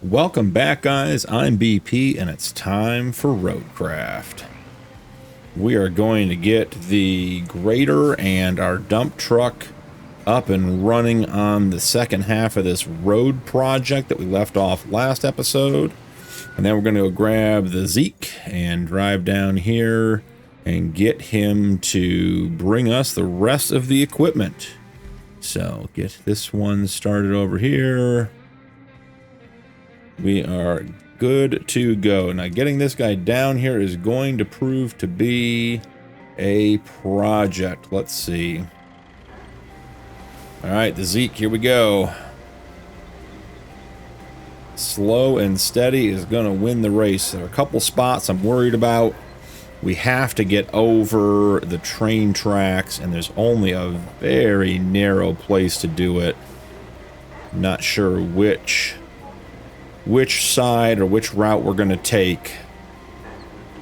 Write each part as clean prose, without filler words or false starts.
Welcome back, guys. I'm BP, and it's time for roadcraft. We are going to get the grader and our dump truck up and running on the second half of this road project that we left off last episode. And then we're going to go grab the Zikz and drive down here and get him to bring us the rest of the equipment. So get this one started over here. We are good to go. Now, getting this guy down here is going to prove to be a project. Let's see. All right, the Zikz, here we go. Slow and steady is going to win the race. There are a couple spots I'm worried about. We have to get over the train tracks, and there's only a very narrow place to do it. Not sure which side or which route we're going to take.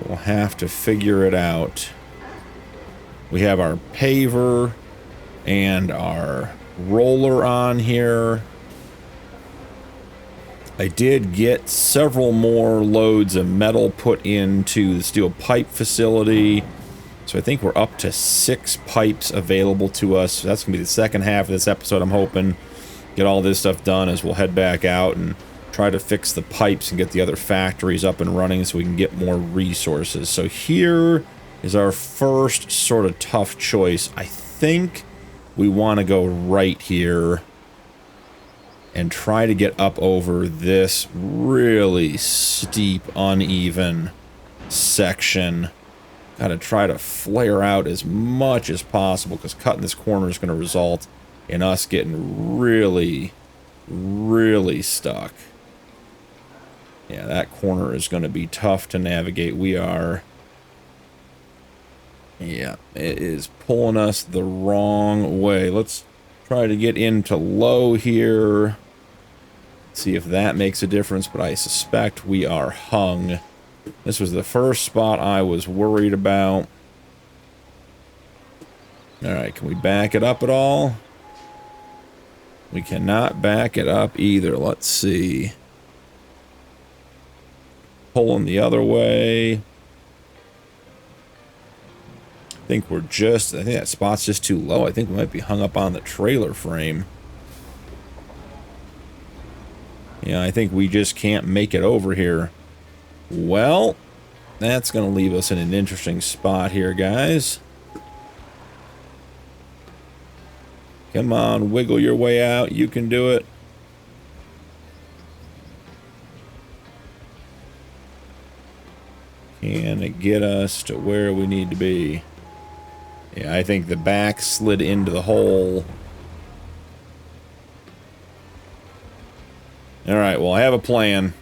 We'll have to figure it out. We have our paver and our roller on here. I did get several more loads of metal put into the steel pipe facility. So I think we're up to 6 pipes available to us. So that's going to be the second half of this episode. I'm hoping get all this stuff done as we'll head back out and try to fix the pipes and get the other factories up and running so we can get more resources. So here is our first sort of tough choice. I think we want to go right here and try to get up over this really steep, uneven section. Gotta try to flare out as much as possible because cutting this corner is going to result in us getting really, really stuck. Yeah, that corner is going to be tough to navigate. Yeah, it is pulling us the wrong way. Let's try to get into low here. See if that makes a difference, but I suspect we are hung. This was the first spot I was worried about. Alright, can we back it up at all? We cannot back it up either. Let's see. Pulling the other way. I think that spot's just too low. I think we might be hung up on the trailer frame. Yeah, I think we just can't make it over here. Well, that's going to leave us in an interesting spot here, guys. Come on, wiggle your way out. You can do it. Can it get us to where we need to be? Yeah, I think the back slid into the hole. Alright, well, I have a plan.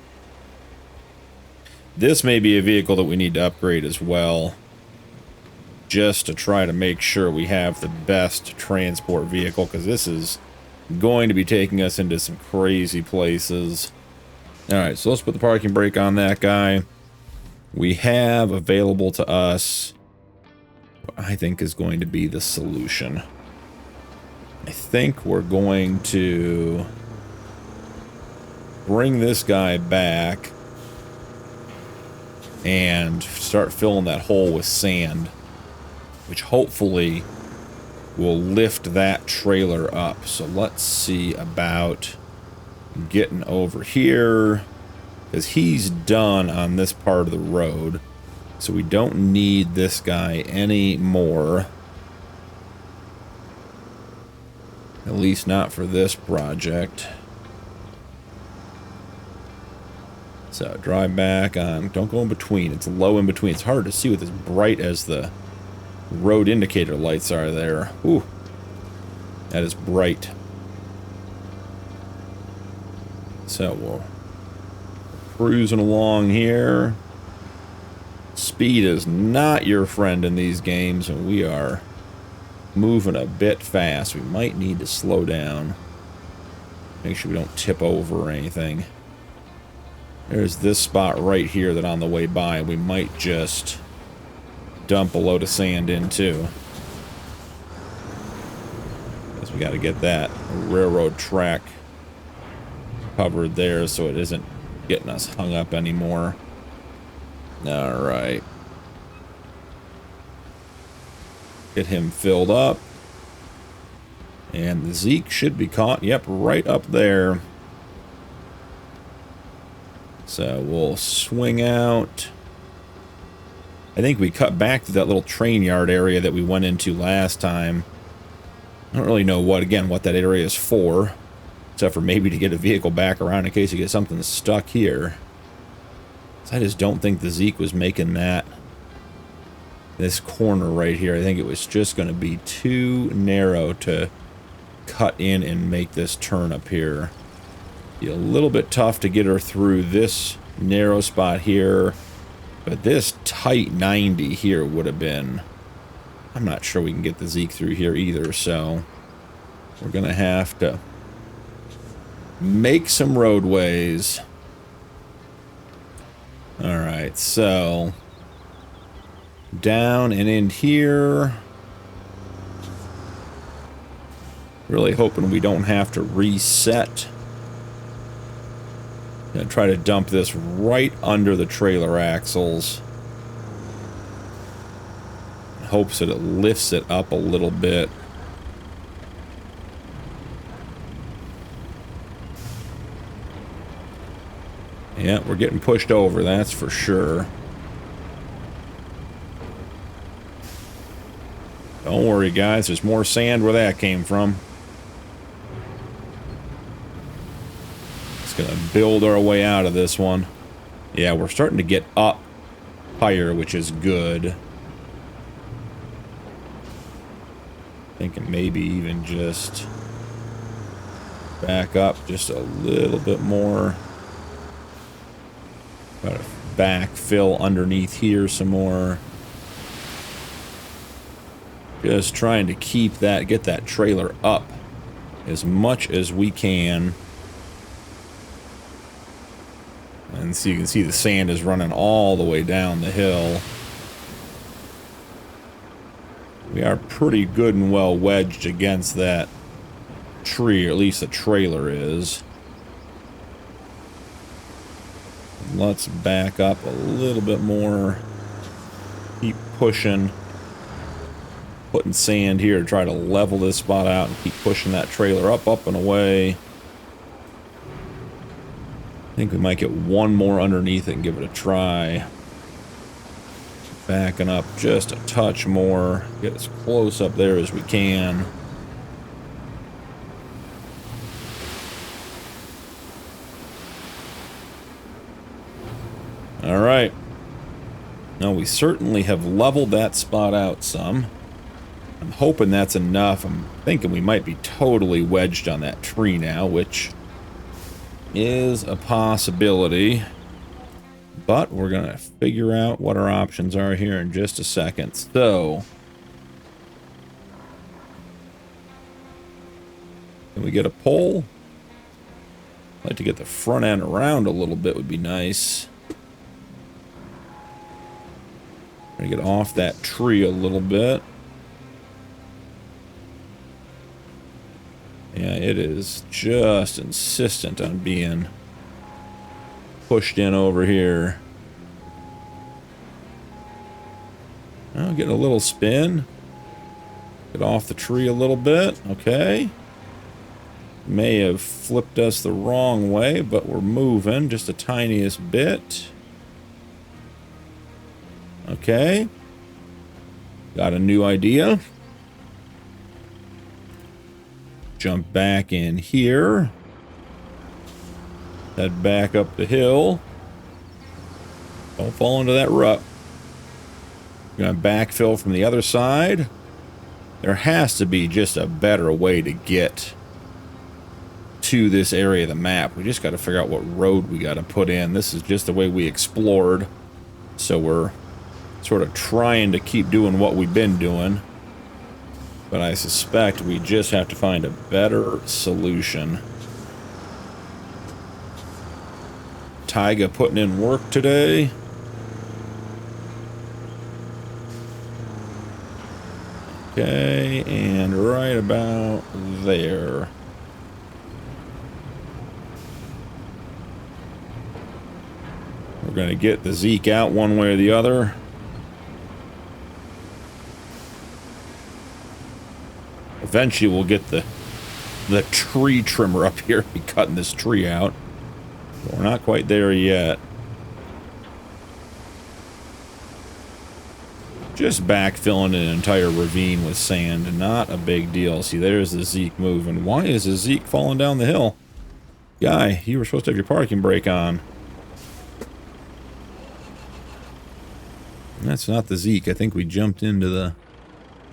This may be a vehicle that we need to upgrade as well. Just to try to make sure we have the best transport vehicle, because this is going to be taking us into some crazy places. Alright, so let's put the parking brake on that guy. We have available to us what I think is going to be the solution. I think we're going to bring this guy back and start filling that hole with sand, which hopefully will lift that trailer up. So let's see about getting over here, because he's done on this part of the road, so we don't need this guy anymore. At least not for this project. So drive back on. Don't go in between. It's low in between. It's hard to see with as bright as the road indicator lights are there. Ooh, that is bright. So we'll cruising along here. Speed is not your friend in these games, and we are moving a bit fast. We might need to slow down. Make sure we don't tip over or anything. There's this spot right here that on the way by we might just dump a load of sand into. Because we got to get that railroad track covered there so it isn't getting us hung up anymore. All right. Get him filled up. And the Zikz should be caught. Yep, right up there. So we'll swing out. I think we cut back to that little train yard area that we went into last time. I don't really know what that area is for. Except for maybe to get a vehicle back around in case you get something stuck here. So I just don't think the Zikz was making this corner right here. I think it was just going to be too narrow to cut in and make this turn up here. Be a little bit tough to get her through this narrow spot here. But this tight 90 here would have been... I'm not sure we can get the Zikz through here either, so we're going to have to make some roadways. Alright, so down and in here. Really hoping we don't have to reset. Gonna try to dump this right under the trailer axles. In hopes that it lifts it up a little bit. Yeah, we're getting pushed over, that's for sure. Don't worry, guys. There's more sand where that came from. Just gonna build our way out of this one. Yeah, we're starting to get up higher, which is good. Thinking maybe even just back up just a little bit more. Try to backfill underneath here some more. Just trying to keep that, get that trailer up as much as we can. And so you can see the sand is running all the way down the hill. We are pretty good and well wedged against that tree, or at least the trailer is. Let's back up a little bit more. Keep pushing. Putting sand here to try to level this spot out and keep pushing that trailer up and away. I think we might get one more underneath it and give it a try. Backing up just a touch more. Get as close up there as we can. Alright. Now we certainly have leveled that spot out some. I'm hoping that's enough. I'm thinking we might be totally wedged on that tree now, which is a possibility. But we're going to figure out what our options are here in just a second. So, can we get a pole? I'd like to get the front end around a little bit would be nice. Trying to get off that tree a little bit. Yeah, it is just insistent on being pushed in over here. Oh, getting a little spin. Get off the tree a little bit. Okay. May have flipped us the wrong way, but we're moving just the tiniest bit. Okay. Got a new idea. Jump back in here. Head back up the hill. Don't fall into that rut. We're going to backfill from the other side. There has to be just a better way to get to this area of the map. We just got to figure out what road we got to put in. This is just the way we explored. So we're sort of trying to keep doing what we've been doing. But I suspect we just have to find a better solution. Tyga putting in work today. Okay, and right about there. We're going to get the Zikz out one way or the other. Eventually we'll get the tree trimmer up here and be cutting this tree out. But we're not quite there yet. Just backfilling an entire ravine with sand, not a big deal. See, there's the Zikz moving. Why is the Zikz falling down the hill? Guy, you were supposed to have your parking brake on. That's not the Zikz. I think we jumped into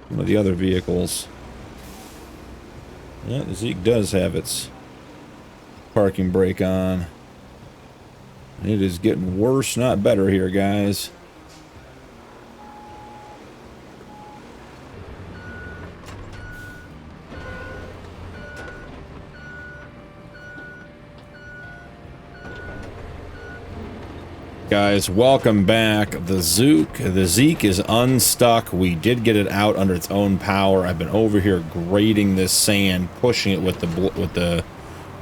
one of the other vehicles. Yeah, the Zikz does have its parking brake on. It is getting worse, not better here, guys. Guys, welcome back. The Zikz is unstuck. We did get it out under its own power. I've been over here grading this sand, pushing it with the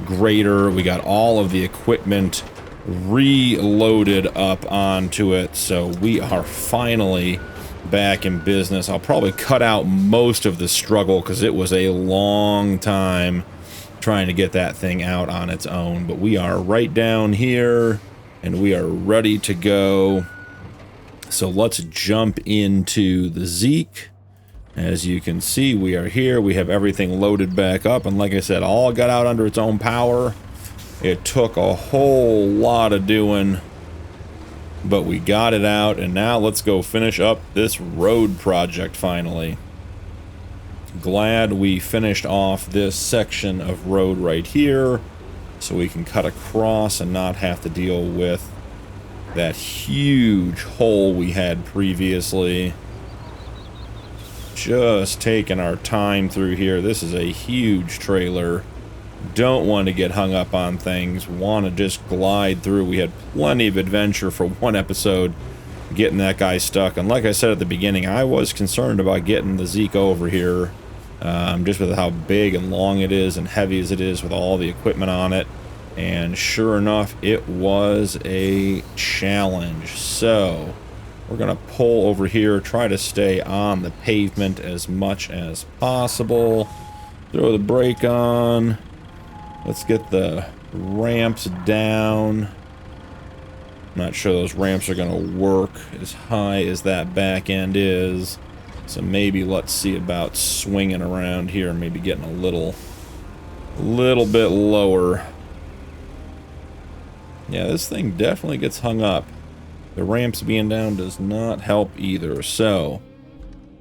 grader. We got all of the equipment reloaded up onto it, so we are finally back in business. I'll probably cut out most of the struggle because it was a long time trying to get that thing out on its own, but we are right down here. And we are ready to go. So let's jump into the Zikz. As you can see, we are here. We have everything loaded back up. And like I said, all got out under its own power. It took a whole lot of doing. But we got it out. And now let's go finish up this road project finally. Glad we finished off this section of road right here. So we can cut across and not have to deal with that huge hole we had previously. Just taking our time through here. This is a huge trailer. Don't want to get hung up on things. Want to just glide through. We had plenty of adventure for one episode getting that guy stuck. And like I said at the beginning, I was concerned about getting the Zikz over here. Just with how big and long it is and heavy as it is with all the equipment on it. And sure enough, it was a challenge. So we're going to pull over here, try to stay on the pavement as much as possible. Throw the brake on. Let's get the ramps down. Not sure those ramps are going to work as high as that back end is. So maybe let's see about swinging around here, maybe getting a little bit lower. Yeah, this thing definitely gets hung up. The ramps being down does not help either. So,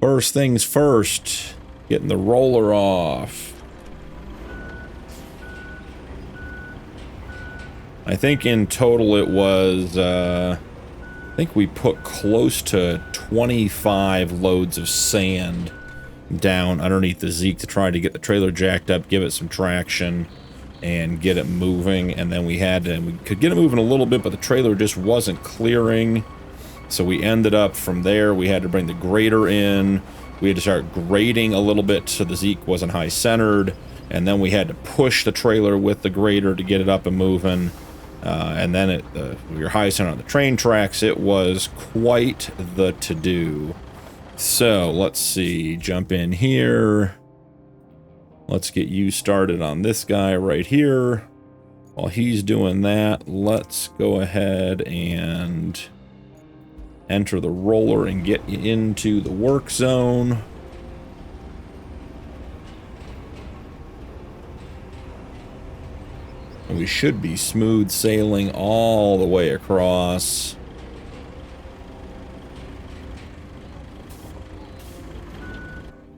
first things first, getting the roller off. I think in total it was, I think we put close to 25 loads of sand down underneath the Zikz to try to get the trailer jacked up, give it some traction, and get it moving. And then we could get it moving a little bit, but the trailer just wasn't clearing. So we ended up from there, we had to bring the grader in. We had to start grading a little bit so the Zikz wasn't high centered. And then we had to push the trailer with the grader to get it up and moving. And then we were high center on the train tracks. It was quite the to-do. So let's see, jump in here. Let's get you started on this guy right here. While he's doing that, let's go ahead and enter the roller and get you into the work zone. And we should be smooth sailing all the way across.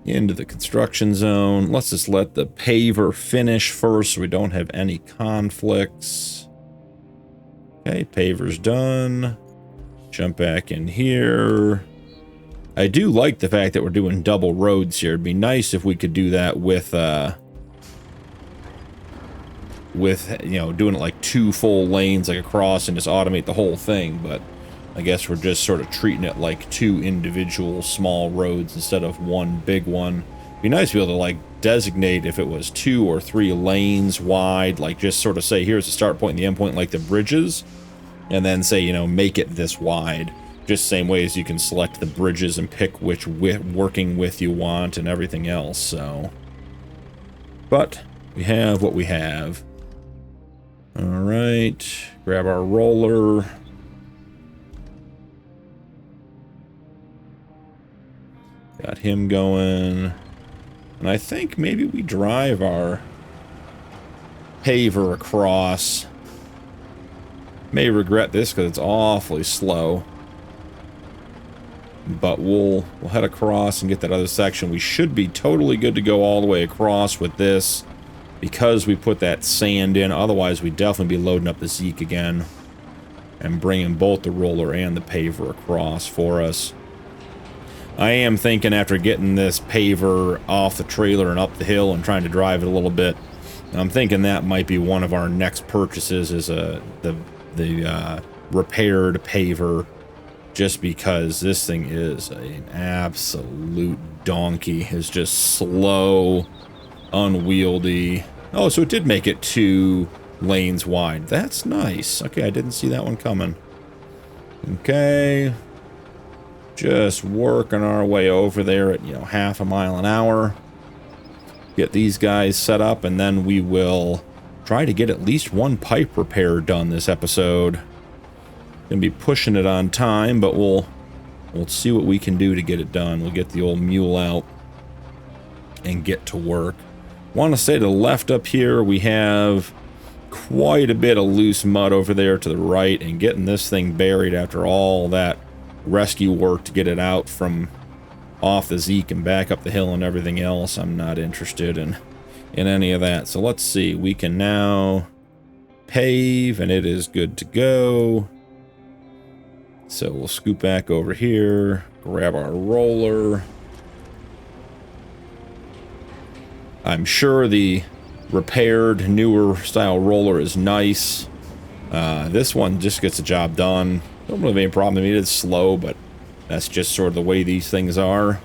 Into the construction zone. Let's just let the paver finish first so we don't have any conflicts. Okay, paver's done. Jump back in here. I do like the fact that we're doing double roads here. It'd be nice if we could do that with you know, doing it like 2 full lanes like across and just automate the whole thing, but I guess we're just sort of treating it like 2 individual small roads instead of 1 big one. It'd be nice to be able to like designate if it was 2 or 3 lanes wide, like just sort of say here's the start point and the end point like the bridges. and then say, you know, make it this wide. Just same way as you can select the bridges and pick which working width you want and everything else, so. But we have what we have. Alright, grab our roller. Got him going. And I think maybe we drive our paver across. May regret this because it's awfully slow. But we'll head across and get that other section. We should be totally good to go all the way across with this because we put that sand in. Otherwise, we'd definitely be loading up the Zikz again and bringing both the roller and the paver across for us. I am thinking after getting this paver off the trailer and up the hill and trying to drive it a little bit, I'm thinking that might be one of our next purchases is the repaired paver. Just because this thing is an absolute donkey. It's just slow, unwieldy. Oh, so it did make it 2 lanes wide. That's nice. Okay, I didn't see that one coming. Okay. Just working our way over there at, you know, half a mile an hour. Get these guys set up, and then we will try to get at least 1 pipe repair done this episode. Gonna be pushing it on time, but we'll see what we can do to get it done. We'll get the old mule out and get to work. Want to say to the left up here, we have quite a bit of loose mud over there to the right, and getting this thing buried after all that rescue work to get it out from off the Zikz and back up the hill and everything else. I'm not interested in any of that. So let's see. We can now pave, and it is good to go. So we'll scoot back over here, grab our roller. I'm sure the repaired, newer style roller is nice. This one just gets the job done. Don't really have any problem. I mean, it's slow, but that's just sort of the way these things are.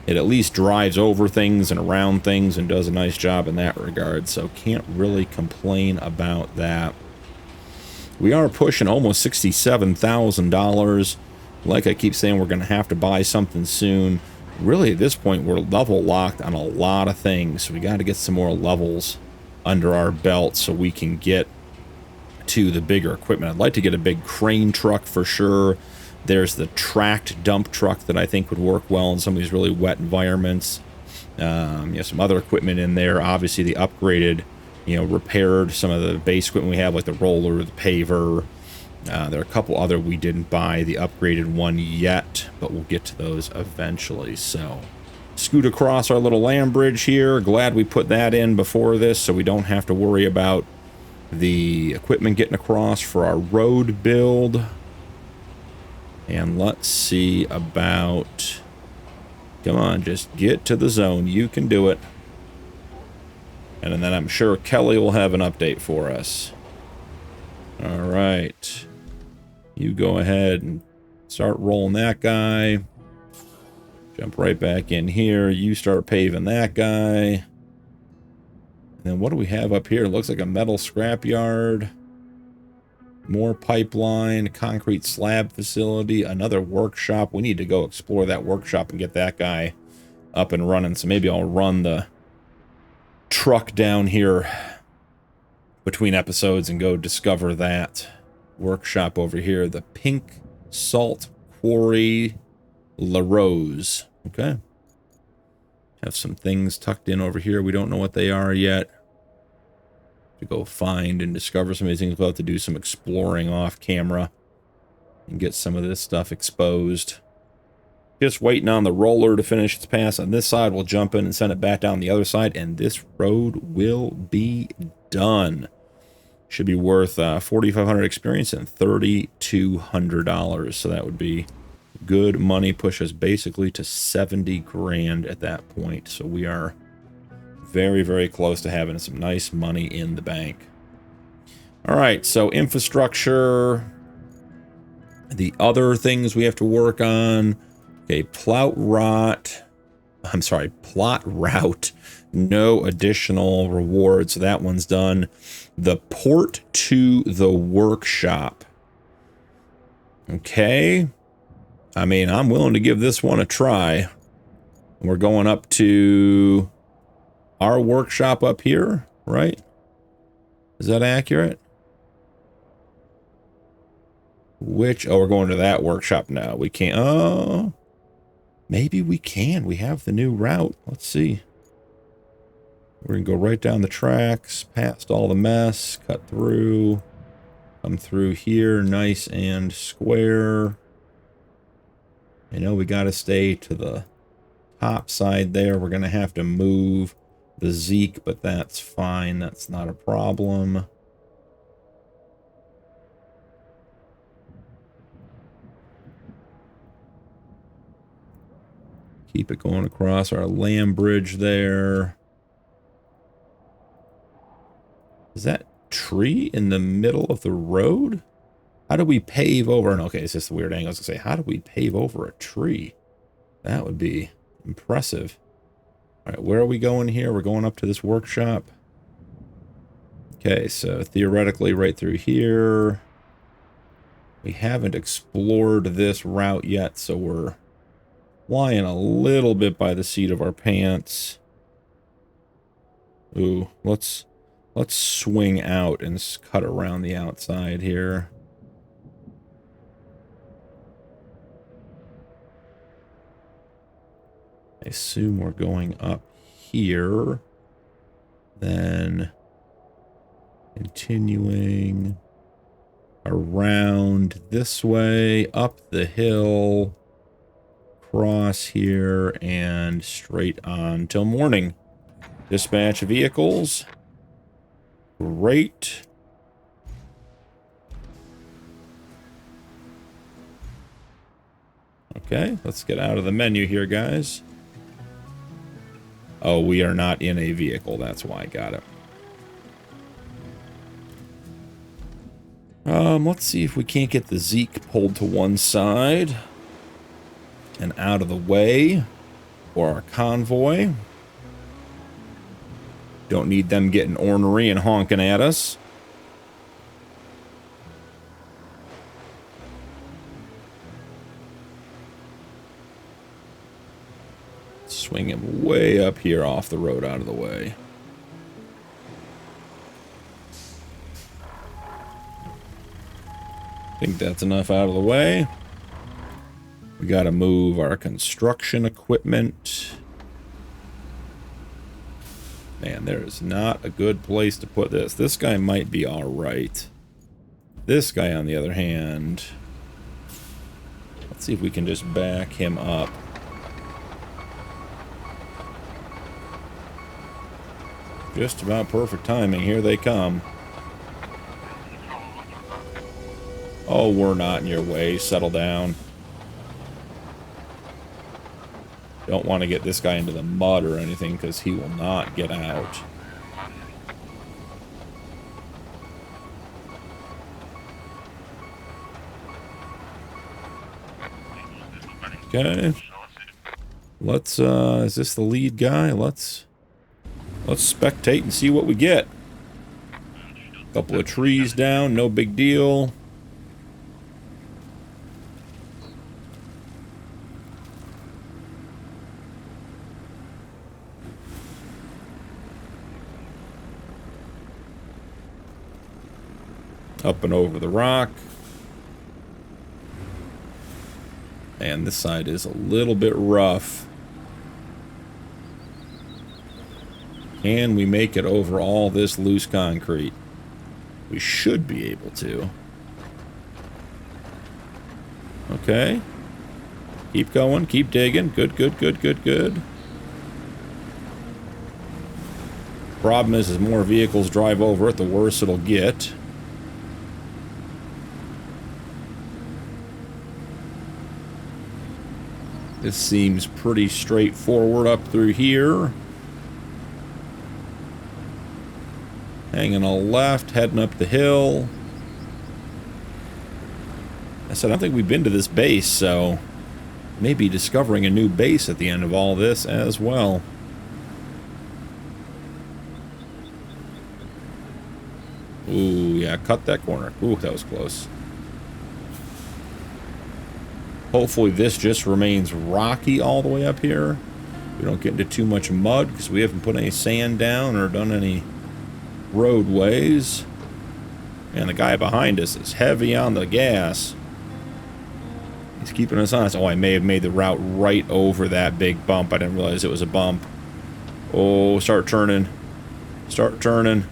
It at least drives over things and around things and does a nice job in that regard, so can't really complain about that. We are pushing almost $67,000. Like I keep saying, we're going to have to buy something soon. Really, at this point, we're level locked on a lot of things. So we got to get some more levels under our belt so we can get to the bigger equipment. I'd like to get a big crane truck for sure. There's the tracked dump truck that I think would work well in some of these really wet environments. You have some other equipment in there. Obviously, the upgraded, you know, repaired some of the base equipment we have, like the roller, the paver. There are a couple other we didn't buy the upgraded one yet, but we'll get to those eventually. So, scoot across our little land bridge here. Glad we put that in before this, so we don't have to worry about the equipment getting across for our road build. And let's see about... Come on, just get to the zone. You can do it. And then I'm sure Kelly will have an update for us. Alright. You go ahead and start rolling that guy. Jump right back in here. You start paving that guy. And then what do we have up here? It looks like a metal scrapyard. More pipeline, concrete slab facility, another workshop. We need to go explore that workshop and get that guy up and running. So maybe I'll run the truck down here between episodes and go discover that workshop over here. The Pink Salt Quarry La Rose. Okay. Have some things tucked in over here. We don't know what they are yet. To go find and discover some of these things. We'll have to do some exploring off camera and get some of this stuff exposed. Just waiting on the roller to finish its pass on this side. We'll jump in and send it back down the other side, and this road will be done. Should be worth 4,500 experience and $3,200. So that would be good money. Push us basically to 70 grand at that point. So we are very, very close to having some nice money in the bank. All right, so infrastructure. The other things we have to work on. Okay, plot route. No additional rewards. So that one's done. The port to the workshop. Okay. I mean, I'm willing to give this one a try. We're going up to our workshop up here, right? Is that accurate? Which, oh, we're going to that workshop now. We can't, oh, maybe we can. We have the new route. Let's see. We're going to go right down the tracks, past all the mess, cut through, come through here, nice and square. I know we got to stay to the top side there. We're going to have to move the Zikz, but that's fine. That's not a problem. Keep it going across our land bridge there. Is that tree in the middle of the road? How do we pave over? And okay, it's just a weird angle. I was gonna say, how do we pave over a tree? That would be impressive. All right, where are we going here? We're going up to this workshop. Okay, so theoretically right through here. We haven't explored this route yet, so we're flying a little bit by the seat of our pants. Ooh, let's swing out and cut around the outside here. I assume we're going up here. Then continuing around this way, up the hill, cross here, and straight on till morning. Dispatch vehicles. Great. Okay, let's get out of the menu here, guys. Oh, we are not in a vehicle. That's why I got it. Let's see if we can't get the Zikz pulled to one side and out of the way for our convoy. Don't need them getting ornery and honking at us. Swing him way up here off the road out of the way. Think that's enough out of the way. We got to move our construction equipment. Man, there is not a good place to put this. This guy might be all right. This guy, on the other hand, let's see if we can just back him up. Just about perfect timing. Here they come. Oh, we're not in your way. Settle down. Don't want to get this guy into the mud or anything because he will not get out. Okay. Let's, is this the lead guy? Let's spectate and see what we get. Couple of trees down, no big deal. Up and over the rock. And this side is a little bit rough. Can we make it over all this loose concrete? We should be able to. Okay. Keep going, keep digging. Good, good, good, good, good. Problem is, as more vehicles drive over it, the worse it'll get. This seems pretty straightforward up through here. Hanging a left, heading up the hill. I said, I don't think we've been to this base, so maybe discovering a new base at the end of all this as well. Ooh, yeah, cut that corner. Ooh, that was close. Hopefully this just remains rocky all the way up here. We don't get into too much mud because we haven't put any sand down or done any roadways. And the guy behind us is heavy on the gas. He's keeping us honest. Oh, I may have made the route right over that big bump. I didn't realize it was a bump. Oh, start turning. Start turning.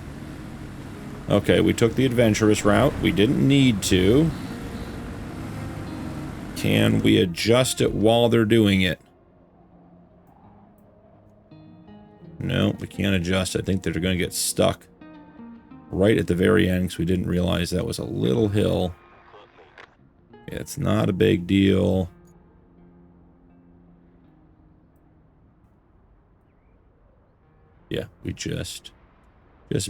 Okay, we took the adventurous route. We didn't need to. Can we adjust it while they're doing it? No, we can't adjust. I think they're going to get stuck right at the very end because we didn't realize that was a little hill. It's not a big deal. Yeah, we just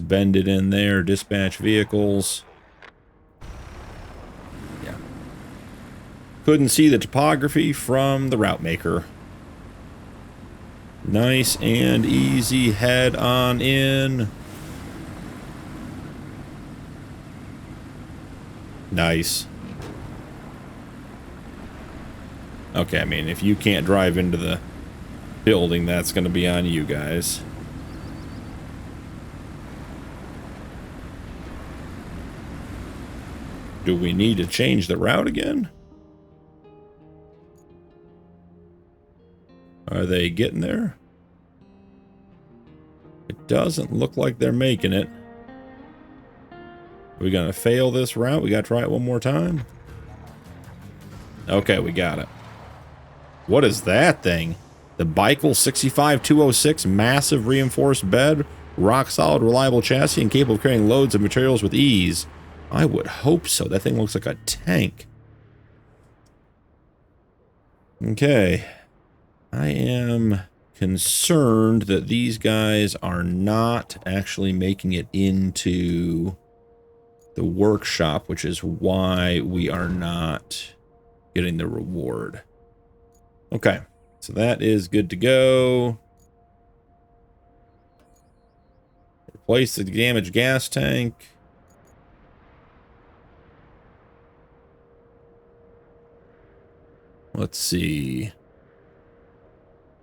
bend it in there. Dispatch vehicles. Yeah. Couldn't see the topography from the route maker. Nice and easy, head on in. Nice. Okay, I mean, if you can't drive into the building, that's going to be on you guys. Do we need to change the route again? Are they getting there? It doesn't look like they're making it. Are we going to fail this route? We got to try it one more time? Okay, we got it. What is that thing? The Baikal 65206 massive reinforced bed, rock solid reliable chassis, and capable of carrying loads of materials with ease. I would hope so. That thing looks like a tank. Okay. I am concerned that these guys are not actually making it into the workshop, which is why we are not getting the reward. Okay, so that is good to go. Replace the damaged gas tank. Let's see.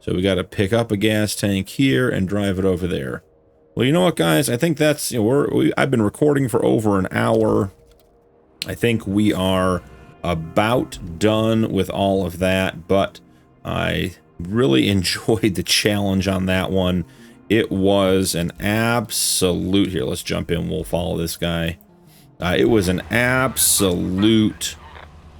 So we got to pick up a gas tank here and drive it over there. Well, you know what, guys? I think that's, you know, I've been recording for over an hour. I think we are about done with all of that, but I really enjoyed the challenge on that one. It was an absolute... Here, let's jump in. We'll follow this guy. It was an absolute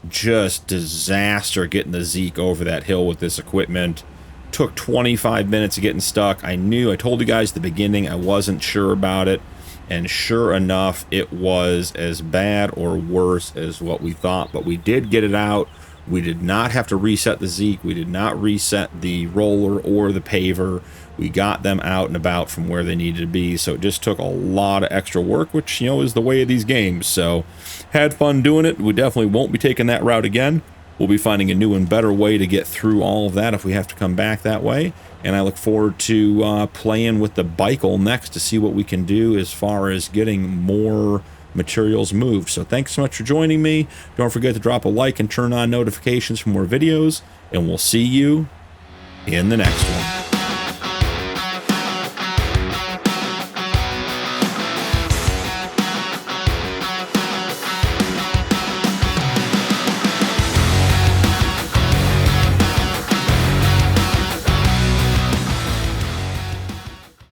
just disaster getting the Zikz over that hill with this equipment. Took 25 minutes of getting stuck. I told you guys at the beginning I wasn't sure about it, and sure enough, it was as bad or worse as what we thought, but we did get it out. We did not have to reset the Zikz. We did not reset the roller or the paver. We got them out and about from where they needed to be, so it just took a lot of extra work, which, you know, is the way of these games. So, had fun doing it. We definitely won't be taking that route again. We'll be finding a new and better way to get through all of that if we have to come back that way. And I look forward to playing with the Baikal next to see what we can do as far as getting more materials moved. So thanks so much for joining me. Don't forget to drop a like and turn on notifications for more videos. And we'll see you in the next one.